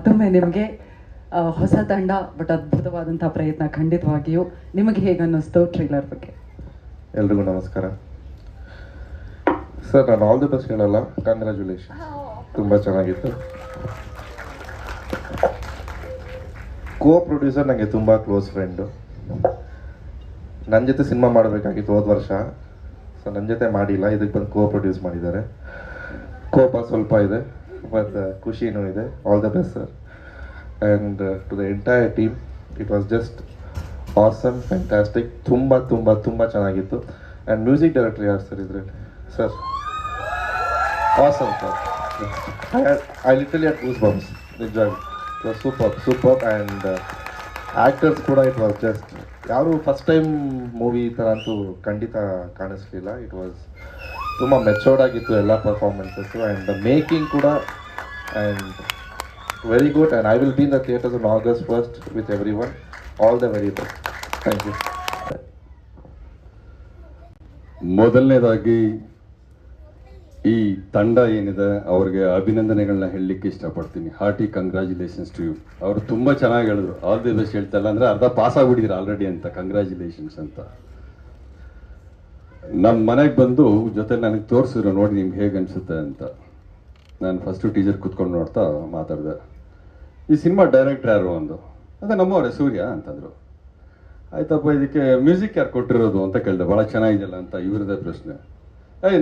ಮತ್ತೊಮ್ಮೆ ನಿಮಗೆ ಹೊಸ ತಂಡ ಬಟ್ ಅದ್ಭುತವಾದಂತಹ ಪ್ರಯತ್ನ ಖಂಡಿತವಾಗಿಯೂ. ನಿಮಗೆ ಹೇಗೆ ಅನ್ನಿಸ್ತು ಟ್ರೈಲರ್ ಬಗ್ಗೆ? ಎಲ್ರಿಗೂ ನಮಸ್ಕಾರ ಸರ್. ನಾನು ಆಲ್ ದಿ ಬೆಸ್ಟ್ ಹೇಳಲ್ಲ, ಕಂಗ್ರ್ಯಾಚುಲೇಷನ್. ತುಂಬ ಚೆನ್ನಾಗಿತ್ತು. ಕೋ ಪ್ರೊಡ್ಯೂಸರ್ ನನಗೆ ತುಂಬ ಕ್ಲೋಸ್ ಫ್ರೆಂಡು. ನನ್ನ ಜೊತೆ ಸಿನಿಮಾ ಮಾಡಬೇಕಾಗಿತ್ತು ಹೋದ ವರ್ಷ, ಸೊ ನನ್ನ ಜೊತೆ ಮಾಡಿಲ್ಲ, ಇದಕ್ಕೆ ಬಂದು ಕೋ ಪ್ರೊಡ್ಯೂಸ್ ಮಾಡಿದ್ದಾರೆ. ಕೋಪ ಸ್ವಲ್ಪ ಇದೆ ಬಟ್ ಖುಷಿನೂ ಇದೆ. All the best sir. And to the entire team, it was just awesome, fantastic. ತುಂಬ ತುಂಬ ತುಂಬ ಚೆನ್ನಾಗಿತ್ತು. ಆ್ಯಂಡ್ ಮ್ಯೂಸಿಕ್ ಡೈರೆಕ್ಟರ್ ಯಾರು ಸರ್ ಇದರಲ್ಲಿ? Sir awesome sir. I literally had goose bumps. ನಿಜವಾಗಿ it was super. And actors ಕೂಡ it was just, ಯಾರು first time movie ಥರ ಅಂತೂ ಖಂಡಿತ ಕಾಣಿಸ್ಲಿಲ್ಲ. ಇಟ್ ವಾಸ್ ತುಂಬ ಮೆಚೋರ್ಡ್ ಆಗಿತ್ತು ಎಲ್ಲ ಪರ್ಫಾರ್ಮೆನ್ಸಸ್ಸು. ಆ್ಯಂಡ್ ದ ಮೇಕಿಂಗ್ ಕೂಡ and very good. And I will be in the theaters on August 1st with every one. All the very best. Thank you. ಮೊದಲನೇದಾಗಿ ಈ ತಂಡ ಏನಿದೆ ಅವ್ರಿಗೆ ಅಭಿನಂದನೆಗಳನ್ನ ಹೇಳಲಿಕ್ಕೆ ಇಷ್ಟಪಡ್ತೀನಿ. Hearty congratulations to you. ಅವರು ತುಂಬ ಚೆನ್ನಾಗಿ ಹೇಳಿದ್ರು. ಆಲ್ ದಿ ಬೆಸ್ಟ್ ಹೇಳ್ತಾ ಇಲ್ಲ ಅಂದರೆ ಅರ್ಧ ಪಾಸ್ ಆಗಿಬಿಟ್ಟಿದ್ರು ಆಲ್ರೆಡಿ ಅಂತ. ಕಂಗ್ರ್ಯಾಚುಲೇಷನ್ಸ್ ಅಂತ. ನಮ್ಮ ಮನೆಗೆ ಬಂದು ಜೊತೆ ನನಗೆ ತೋರಿಸಿದ್ರು, ನೋಡಿ ನಿಮ್ಗೆ ಹೇಗೆ ಅನಿಸುತ್ತೆ ಅಂತ. ನಾನು ಫಸ್ಟು ಟೀಚರ್ ಕೂತ್ಕೊಂಡು ನೋಡ್ತಾ ಮಾತಾಡಿದೆ. ಈ ಸಿನಿಮಾ ಡೈರೆಕ್ಟ್ರ್ ಯಾರು ಅಂದು. ಅದೇ ನಮ್ಮವರೇ ಸೂರ್ಯ ಅಂತಂದರು. ಆಯ್ತಪ್ಪ, ಇದಕ್ಕೆ ಮ್ಯೂಸಿಕ್ ಯಾರು ಕೊಟ್ಟಿರೋದು ಅಂತ ಕೇಳಿದೆ. ಭಾಳ ಚೆನ್ನಾಗಿದೆಯಲ್ಲ ಅಂತ ಇವ್ರದೇ ಪ್ರಶ್ನೆ.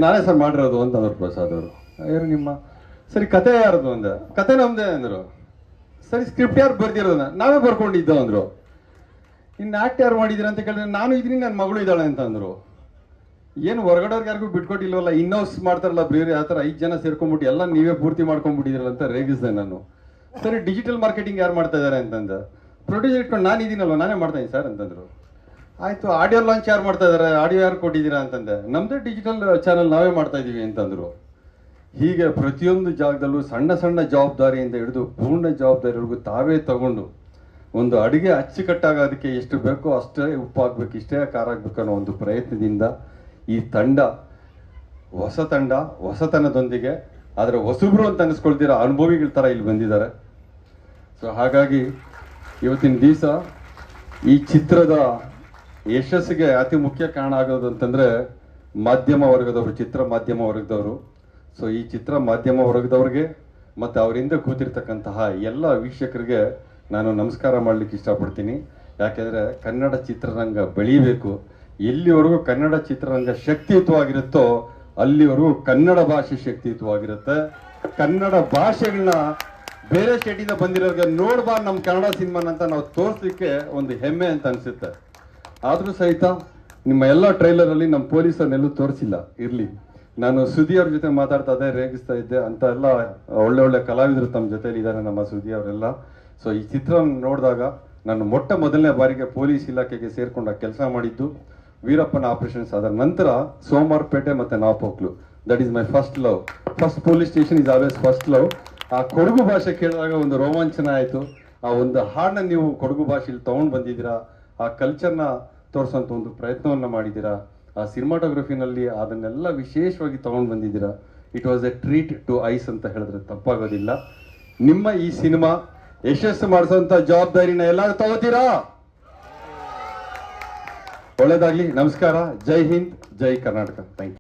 ನಾನೇ ಸರ್ ಮಾಡಿರೋದು ಅಂತಂದ್ರು ಪ್ರಸಾದ್ ಅವರು. ಯಾರು ನಿಮ್ಮ? ಸರಿ, ಕತೆ ಯಾರದು ಅಂದೆ. ಕತೆ ನಮ್ಮದೇ ಅಂದರು. ಸರಿ, ಸ್ಕ್ರಿಪ್ಟ್ ಯಾರು ಬರ್ದಿರೋದ? ನಾವೇ ಬರ್ಕೊಂಡಿದ್ದೋ ಅಂದರು. ಇನ್ನು ಆ್ಯಕ್ಟ್ ಯಾರು ಮಾಡಿದ್ದೀರ ಅಂತ ಕೇಳಿದ್ರೆ ನಾನು ಇದೀನಿ, ನನ್ನ ಮಗಳು ಇದ್ದಾಳೆ ಅಂತ ಅಂದರು. ಏನು ಹೊರಗಡೆಯವ್ರಿಗೆ ಯಾರಿಗೂ ಬಿಟ್ಕೊಟ್ಟಿಲ್ವಲ್ಲ, ಇನ್ನೋಸ್ ಮಾಡ್ತಾರಲ್ಲ ಬೇರೆ ಆ ಥರ 5 ಜನ ಸೇರ್ಕೊಂಡ್ಬಿಟ್ಟು ಎಲ್ಲ ನೀವೇ ಪೂರ್ತಿ ಮಾಡ್ಕೊಂಡ್ಬಿಟ್ಟಿದ್ದೀರಲ್ಲ ಅಂತ ರೇಗಿಸಿದೆ ನಾನು. ಸರಿ, ಡಿಜಿಟಲ್ ಮಾರ್ಕೆಟಿಂಗ್ ಯಾರು ಮಾಡ್ತಾ ಇದ್ದಾರೆ ಅಂತಂದೆ. ಪ್ರೊಡ್ಯೂಸರ್ ಇಟ್ಕೊಂಡು ನಾನು ಇದೀನಲ್ವ, ನಾನೇ ಮಾಡ್ತಾ ಇದ್ದೀನಿ ಸರ್ ಅಂತಂದರು. ಆಯಿತು, ಆಡಿಯೋ ಲಾಂಚ್ ಯಾರು ಮಾಡ್ತಾ ಇದ್ದಾರೆ, ಆಡಿಯೋ ಯಾರು ಕೊಟ್ಟಿದ್ದೀರಾ ಅಂತಂದೆ. ನಮ್ಮದೇ ಡಿಜಿಟಲ್ ಚಾನಲ್ ನಾವೇ ಮಾಡ್ತಾ ಇದ್ದೀವಿ ಅಂತಂದರು. ಹೀಗೆ ಪ್ರತಿಯೊಂದು ಜಾಗದಲ್ಲೂ ಸಣ್ಣ ಸಣ್ಣ ಜವಾಬ್ದಾರಿಯಿಂದ ಹಿಡಿದು ಪೂರ್ಣ ಜವಾಬ್ದಾರಿವರೆಗೂ ತಾವೇ ತಗೊಂಡು ಒಂದು ಅಡುಗೆ ಅಚ್ಚುಕಟ್ಟಾಗೋದಕ್ಕೆ ಎಷ್ಟು ಬೇಕೋ ಅಷ್ಟೇ ಉಪ್ಪು ಹಾಕ್ಬೇಕು, ಇಷ್ಟೇ ಖಾರ ಹಾಕ್ಬೇಕು ಅನ್ನೋ ಒಂದು ಪ್ರಯತ್ನದಿಂದ ಈ ತಂಡ ಹೊಸತನದೊಂದಿಗೆ, ಆದರೆ ಹೊಸಬ್ರು ಅಂತ ಅನಿಸ್ಕೊಳ್ತೀರ ಅನುಭವಿಗಳ ಥರ ಇಲ್ಲಿ ಬಂದಿದ್ದಾರೆ. ಸೊ ಹಾಗಾಗಿ ಇವತ್ತಿನ ದಿವಸ ಈ ಚಿತ್ರದ ಯಶಸ್ಸಿಗೆ ಅತಿ ಮುಖ್ಯ ಕಾರಣ ಆಗೋದು ಅಂತಂದರೆ ಮಾಧ್ಯಮ ವರ್ಗದವರು, ಚಿತ್ರ ಮಾಧ್ಯಮ ವರ್ಗದವರು. ಸೊ ಈ ಚಿತ್ರ ಮಾಧ್ಯಮ ವರ್ಗದವ್ರಿಗೆ ಮತ್ತು ಅವರಿಂದ ಕೂತಿರ್ತಕ್ಕಂತಹ ಎಲ್ಲ ವೀಕ್ಷಕರಿಗೆ ನಾನು ನಮಸ್ಕಾರ ಮಾಡಲಿಕ್ಕೆ ಇಷ್ಟಪಡ್ತೀನಿ. ಯಾಕೆಂದರೆ ಕನ್ನಡ ಚಿತ್ರರಂಗ ಬೆಳೀಬೇಕು. ಎಲ್ಲಿವರೆಗೂ ಕನ್ನಡ ಚಿತ್ರರಂಗ ಶಕ್ತಿಯುತವಾಗಿರುತ್ತೋ ಅಲ್ಲಿವರೆಗೂ ಕನ್ನಡ ಭಾಷೆ ಶಕ್ತಿಯುತವಾಗಿರುತ್ತೆ. ಕನ್ನಡ ಭಾಷೆಗಳನ್ನ ಬೇರೆ ಸ್ಟೇಟಿಂದ ಬಂದಿರೋರಿಗೆ ನೋಡ್ಬಾರ್ದು ನಮ್ಮ ಕನ್ನಡ ಸಿನಿಮಾನ ಅಂತ ನಾವು ತೋರಿಸ್ಲಿಕ್ಕೆ ಒಂದು ಹೆಮ್ಮೆ ಅಂತ ಅನಿಸುತ್ತೆ. ಆದರೂ ಸಹಿತ ನಿಮ್ಮ ಎಲ್ಲ ಟ್ರೈಲರಲ್ಲಿ ನಮ್ಮ ಪೊಲೀಸರನ್ನೆಲ್ಲೂ ತೋರಿಸಿಲ್ಲ. ಇರಲಿ, ನಾನು ಸುದಿ ಅವ್ರ ಜೊತೆ ಮಾತಾಡ್ತಾ ಇದ್ದೆ, ರೇಗಿಸ್ತಾ ಇದ್ದೆ ಅಂತ ಎಲ್ಲ ಒಳ್ಳೆ ಕಲಾವಿದರು ತಮ್ಮ ಜೊತೆಲಿ ಇದ್ದಾರೆ ನಮ್ಮ ಸುದಿ ಅವರೆಲ್ಲ. ಸೊ ಈ ಚಿತ್ರ ನೋಡಿದಾಗ ನಾನು ಮೊದಲನೇ ಬಾರಿಗೆ ಪೊಲೀಸ್ ಇಲಾಖೆಗೆ ಸೇರ್ಕೊಂಡ ಕೆಲಸ ಮಾಡಿದ್ದು ವೀರಪ್ಪನ ಆಪರೇಷನ್ಸ್ ಆದ ನಂತರ ಸೋಮವಾರಪೇಟೆ ಮತ್ತು Napoklu. That is my first love. First police station is always first love. ಆ ಕೊಡಗು ಭಾಷೆ ಕೇಳಿದಾಗ ಒಂದು ರೋಮಾಂಚನ ಆಯಿತು. ಆ ಒಂದು ಹಾಡನ್ನ ನೀವು ಕೊಡಗು ಭಾಷೆಯಲ್ಲಿ ತೊಗೊಂಡು ಬಂದಿದ್ದೀರಾ, ಆ ಕಲ್ಚರ್ನ ತೋರಿಸೋಂಥ ಒಂದು ಪ್ರಯತ್ನವನ್ನು ಮಾಡಿದ್ದೀರಾ. ಆ ಸಿನಿಮಾಟೋಗ್ರಫಿನಲ್ಲಿ ಅದನ್ನೆಲ್ಲ ವಿಶೇಷವಾಗಿ ತೊಗೊಂಡು ಬಂದಿದ್ದೀರಾ. It was a treat to eyes ಅಂತ ಹೇಳಿದ್ರೆ ತಪ್ಪಾಗೋದಿಲ್ಲ. ನಿಮ್ಮ ಈ ಸಿನಿಮಾ ಯಶಸ್ಸು ಮಾಡಿಸೋಂಥ ಜವಾಬ್ದಾರಿನ ಎಲ್ಲರೂ ತಗೋತೀರಾ? ಒಳ್ಳೇದಾಗ್ಲಿ. ನಮಸ್ಕಾರ. ಜೈ ಹಿಂದ್, ಜೈ ಕರ್ನಾಟಕ. Thank you.